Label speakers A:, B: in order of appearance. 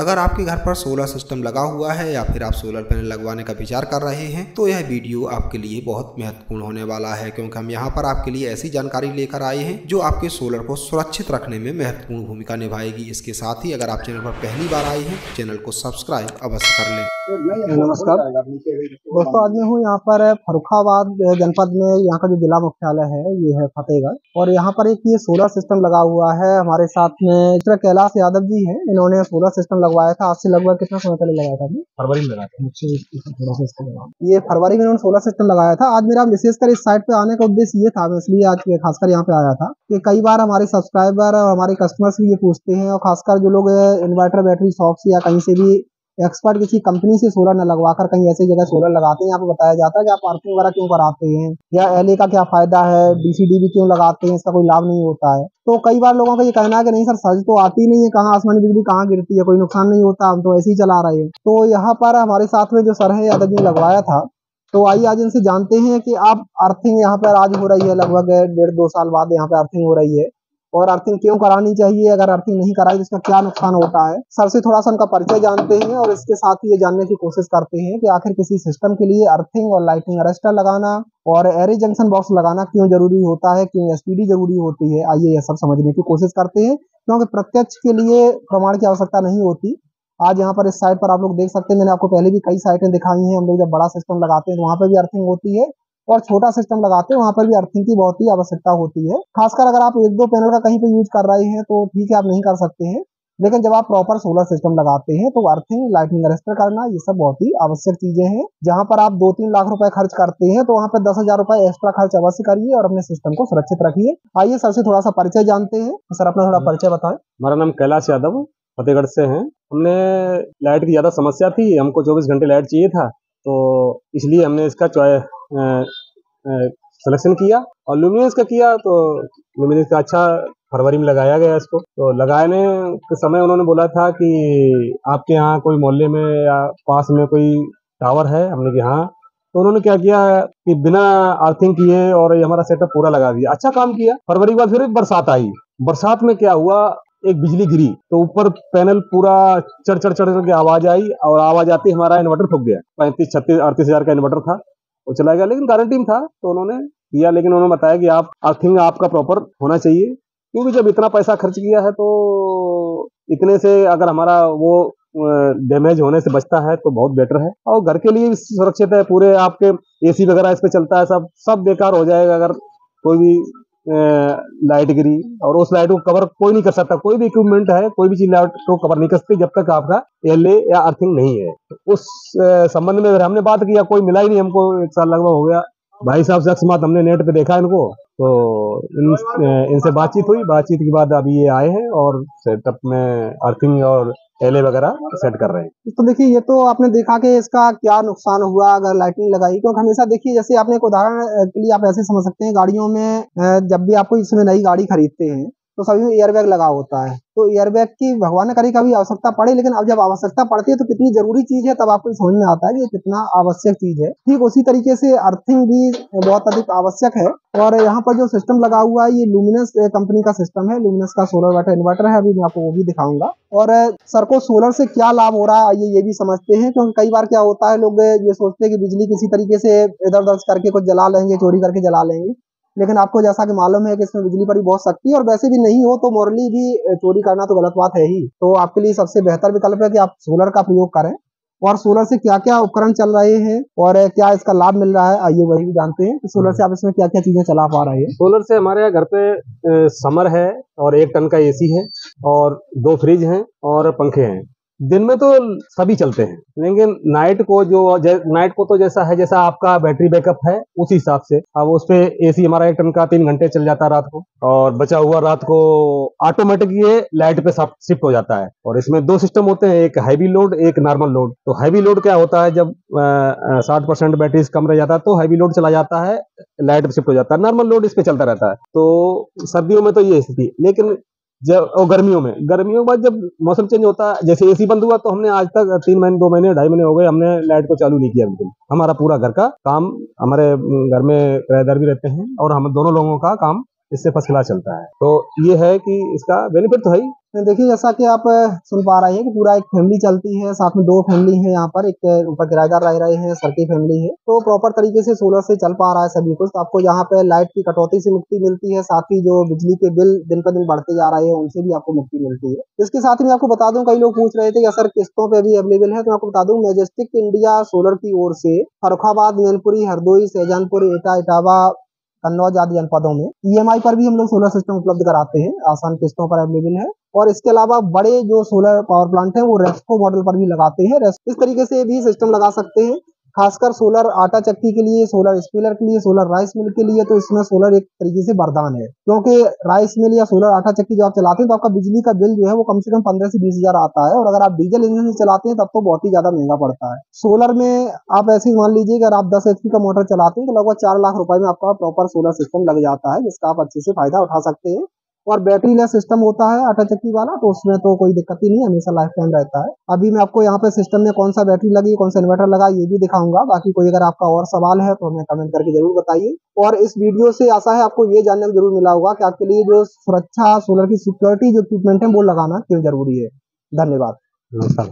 A: अगर आपके घर पर सोलर सिस्टम लगा हुआ है या फिर आप सोलर पैनल लगवाने का विचार कर रहे हैं तो यह वीडियो आपके लिए बहुत महत्वपूर्ण होने वाला है, क्योंकि हम यहाँ पर आपके लिए ऐसी जानकारी लेकर आए हैं जो आपके सोलर को सुरक्षित रखने में महत्वपूर्ण भूमिका निभाएगी। इसके साथ ही अगर आप चैनल पर पहली बार आए हैं तो चैनल को सब्सक्राइब अवश्य कर लें।
B: नमस्कार दोस्तों, आज मैं हूँ यहाँ पर फर्रुखाबाद जनपद में। यहाँ का जो जिला मुख्यालय है ये है फतेहगढ़, और यहाँ पर एक ये सोलर सिस्टम लगा हुआ है। हमारे साथ में मिस्टर कैलाश यादव जी हैं। इन्होंने सोलर सिस्टम लगवाया था, आज से लगभग कितना समय पहले लगाया था? फरवरी में लगाया था। ये फरवरी में उन्होंने सोलर सिस्टम लगाया था। आज मेरा विशेषकर इस साइट पे आने का उद्देश्य ये था, मैं इसलिए आज खासकर यहाँ पे आया था कि कई बार हमारे सब्सक्राइबर और हमारे कस्टमर्स भी ये पूछते हैं, और खासकर जो लोग इन्वर्टर बैटरी शॉप से या कहीं से भी एक्सपर्ट किसी कंपनी से सोलर न लगवाकर कहीं ऐसी जगह सोलर लगाते हैं, यहाँ पे बताया जाता है कि आप अर्थिंग वगैरह क्यों कराते हैं, या एलए का क्या फायदा है, डीसीडी भी क्यों लगाते हैं, इसका कोई लाभ नहीं होता है। तो कई बार लोगों का ये कहना है कि नहीं सर, सच तो आती नहीं है, कहाँ आसमानी बिजली कहाँ गिरती है, कोई नुकसान नहीं होता, हम तो ऐसे ही चला रहे हैं। तो यहाँ पर हमारे साथ में जो सर है यादव जी लगवाया था, तो आइए आज इनसे जानते हैं कि आप अर्थिंग यहाँ पर आज हो रही है, लगभग 1.5-2 साल बाद यहाँ पे अर्थिंग हो रही है, और अर्थिंग क्यों करानी चाहिए, अगर अर्थिंग नहीं कराई तो इसका क्या नुकसान होता है। सर से थोड़ा सा उनका परिचय जानते हैं और इसके साथ ही ये जानने की कोशिश करते हैं कि आखिर किसी सिस्टम के लिए अर्थिंग और लाइटिंग अरेस्टर लगाना और एरे जंक्शन बॉक्स लगाना क्यों जरूरी होता है, क्यों एसपीडी जरूरी होती है। आइए यह सब समझने की कोशिश करते हैं, क्योंकि प्रत्यक्ष के लिए प्रमाण की आवश्यकता नहीं होती। आज यहाँ पर इस साइट पर आप लोग देख सकते हैं, मैंने आपको पहले भी कई साइटें दिखाई हैं। हम लोग जब बड़ा सिस्टम लगाते हैं तो वहाँ पर भी अर्थिंग होती है, और छोटा सिस्टम लगाते हैं वहां पर भी अर्थिंग की बहुत ही आवश्यकता होती है। खासकर अगर आप 1-2 पैनल का कहीं पे यूज कर रहे हैं तो ठीक है, आप नहीं कर सकते हैं, लेकिन जब आप प्रॉपर सोलर सिस्टम लगाते हैं तो अर्थिंग, लाइटिंग अरेस्टर करना, ये सब बहुत ही आवश्यक चीजें हैं। जहां पर आप 2-3 लाख रुपए खर्च करते हैं तो वहां पर 10,000 रुपए एक्स्ट्रा खर्च अवश्य करिए और अपने सिस्टम को सुरक्षित रखिए। आइए सर से थोड़ा सा परिचय जानते हैं। सर अपना थोड़ा परिचय बताएं।
C: हमारा नाम कैलाश यादव, फतेहगढ़ से हैं। हमने लाइट की ज्यादा समस्या थी, हमको 24 घंटे लाइट चाहिए था, तो इसलिए हमने इसका सिलेक्शन किया और लुमिनस का किया। तो लुमिनस का अच्छा फरवरी में लगाया गया इसको। तो लगाने के समय उन्होंने बोला था कि आपके यहाँ कोई मोहल्ले में या पास में कोई टावर है? हमने कहा हाँ। तो उन्होंने क्या किया कि बिना अर्थिंग किए और ये हमारा सेटअप पूरा लगा दिया। अच्छा काम किया। फरवरी के बाद फिर बरसात आई। बरसात में क्या हुआ, एक बिजली गिरी तो ऊपर पैनल पूरा चढ़ के आवाज आई, और आवाज आती हमारा इन्वर्टर फूक गया। 35-36-38 हजार का इन्वर्टर था, वो चला गया, लेकिन गारंटी में था तो उन्होंने दिया। लेकिन उन्होंने बताया कि आप अर्थिंग आपका प्रॉपर होना चाहिए, क्योंकि जब इतना पैसा खर्च किया है तो इतने से अगर हमारा वो डैमेज होने से बचता है तो बहुत बेटर है, और घर के लिए भी सुरक्षित है। पूरे आपके एसी वगैरह इस पे चलता है, सब बेकार हो जाएगा अगर कोई भी लाइट गिरी, और उस लाइट को कवर कोई नहीं कर सकता। कोई भी इक्विपमेंट है, कोई भी चीज लाइट को कवर नहीं कर सकती जब तक आपका एलए या अर्थिंग नहीं है। तो उस संबंध में हमने बात किया, कोई मिला ही नहीं हमको। 1 साल लगभग हो गया। भाई साहब से अकस्मात हमने नेट पे देखा इनको, तो इनसे बातचीत हुई। बातचीत के बाद अभी ये आए हैं और सेटअप में अर्थिंग और एलए वगैरह सेट कर रहे हैं।
B: तो देखिए, ये तो आपने देखा कि इसका क्या नुकसान हुआ अगर लाइटिंग लगाई, क्योंकि हमेशा देखिए, जैसे आपने एक उदाहरण के लिए आप ऐसे समझ सकते हैं, गाड़ियों में जब भी आपको इसमें नई गाड़ी खरीदते हैं तो सभी में एयरबैग लगा होता है। तो एयरबैग की भगवान न करे कभी आवश्यकता पड़े, लेकिन अब जब आवश्यकता पड़ती है तो कितनी जरूरी चीज है, तब आपको समझ में आता है कि ये कितना आवश्यक चीज है। ठीक उसी तरीके से अर्थिंग भी बहुत अधिक आवश्यक है। और यहाँ पर जो सिस्टम लगा हुआ है ये लुमिनस कंपनी का सिस्टम है। लुमिनस का सोलर वाटर इन्वर्टर है, अभी मैं आपको वो भी दिखाऊंगा। और सर को सोलर से क्या लाभ हो रहा है ये भी समझते हैं, क्योंकि कई बार क्या होता है, लोग ये सोचते हैं कि बिजली किसी तरीके से इधर उधर करके कुछ जला लेंगे, चोरी करके जला लेंगे, लेकिन आपको जैसा कि मालूम है कि इसमें बिजली पर भी बहुत सख्ती है, और वैसे भी नहीं हो तो मॉरली भी चोरी करना तो गलत बात है ही। तो आपके लिए सबसे बेहतर विकल्प है कि आप सोलर का प्रयोग करें। और सोलर से क्या क्या उपकरण चल रहे हैं और क्या इसका लाभ मिल रहा है, आइए वही भी जानते हैं कि सोलर से आप इसमें क्या क्या चीजें चला पा रहे हैं।
C: सोलर से हमारे यहाँ घर पे समर है, और 1 टन का एसी है, और 2 फ्रिज हैं, और पंखे हैं। दिन में तो सभी चलते हैं, लेकिन नाइट को तो जैसा है, जैसा आपका बैटरी बैकअप है उस हिसाब से। अब उस पे एसी हमारा 1 टन का 3 घंटे चल जाता है रात को, और बचा हुआ रात को ऑटोमेटिक ये लाइट पे शिफ्ट हो जाता है। और इसमें 2 सिस्टम होते हैं, एक हैवी लोड, एक नॉर्मल लोड। तो हैवी लोड क्या होता है, जब 60% बैटरी कम रह जाता है तो हैवी लोड चला जाता है, लाइट पे शिफ्ट हो जाता है। नॉर्मल लोड इस पे चलता रहता है। तो सर्दियों में तो ये स्थिति, लेकिन जब गर्मियों के बाद जब मौसम चेंज होता है, जैसे एसी बंद हुआ तो हमने आज तक 3 महीने 2 महीने 2.5 महीने हो गए, हमने लाइट को चालू नहीं किया बिल्कुल। हमारा पूरा घर का काम, हमारे घर में किराएदार भी रहते हैं, और हम दोनों लोगों का काम इससे फर्स्ट क्लास चलता है। तो ये है कि इसका बेनिफिट तो है ही।
B: देखिए जैसा कि आप सुन पा रहे हैं कि पूरा एक फैमिली चलती है, साथ में 2 फैमिली है यहाँ पर, एक ऊपर किराएदार रह रहे हैं, सर की फैमिली है, तो प्रॉपर तरीके से सोलर से चल पा रहा है सभी कुछ। तो आपको यहाँ पे लाइट की कटौती से मुक्ति मिलती है, साथ ही जो बिजली के बिल दिन पर दिन बढ़ते जा रहे हैं उनसे भी आपको मुक्ति मिलती है। इसके साथ ही मैं आपको बता दूं, कई लोग पूछ रहे थे कि सर किस्तों पे भी अवेलेबल है, तो मैं आपको बता दूं मैजेस्टिक इंडिया सोलर की ओर से फर्रुखाबाद, मैनपुरी, हरदोई, शाहजहानपुर, एटा, इटावा, कन्नौज आदि जनपदों में EMI पर भी हम लोग सोलर सिस्टम उपलब्ध कराते हैं, आसान किस्तों पर अवेलेबल है। और इसके अलावा बड़े जो सोलर पावर प्लांट हैं वो रेस्को मॉडल पर भी लगाते हैं। इस तरीके से भी सिस्टम लगा सकते हैं, खासकर सोलर आटा चक्की के लिए, सोलर स्पिनर के लिए, सोलर राइस मिल के लिए। तो इसमें सोलर एक तरीके से वरदान है, क्योंकि राइस मिल या सोलर आटा चक्की जो आप चलाते हैं तो आपका बिजली का बिल जो है वो कम से कम 15 से 20 हजार आता है, और अगर आप डीजल इंजन से चलाते हैं तब तो बहुत ही ज्यादा महंगा पड़ता है। सोलर में आप ऐसे ही मान लीजिए अगर आप 10 HP का मोटर चलाते हैं तो लगभग 4 लाख रुपए में आपका प्रॉपर सोलर सिस्टम लग जाता है, जिसका आप अच्छे से फायदा उठा सकते हैं। और बैटरी लेस सिस्टम होता है आटा चक्की वाला, तो उसमें तो कोई दिक्कत ही नहीं, हमेशा लाइफ टाइम रहता है। अभी मैं आपको यहाँ पे सिस्टम में कौन सा बैटरी लगी, कौन सा इन्वर्टर लगा, ये भी दिखाऊंगा। बाकी कोई अगर आपका और सवाल है तो हमें कमेंट करके जरूर बताइए। और इस वीडियो से आशा है आपको ये जानने को जरूर मिला होगा कि आपके लिए जो सुरक्षा, सोलर की सिक्योरिटी जो इक्विपमेंट है वो लगाना क्यों जरूरी है। धन्यवाद।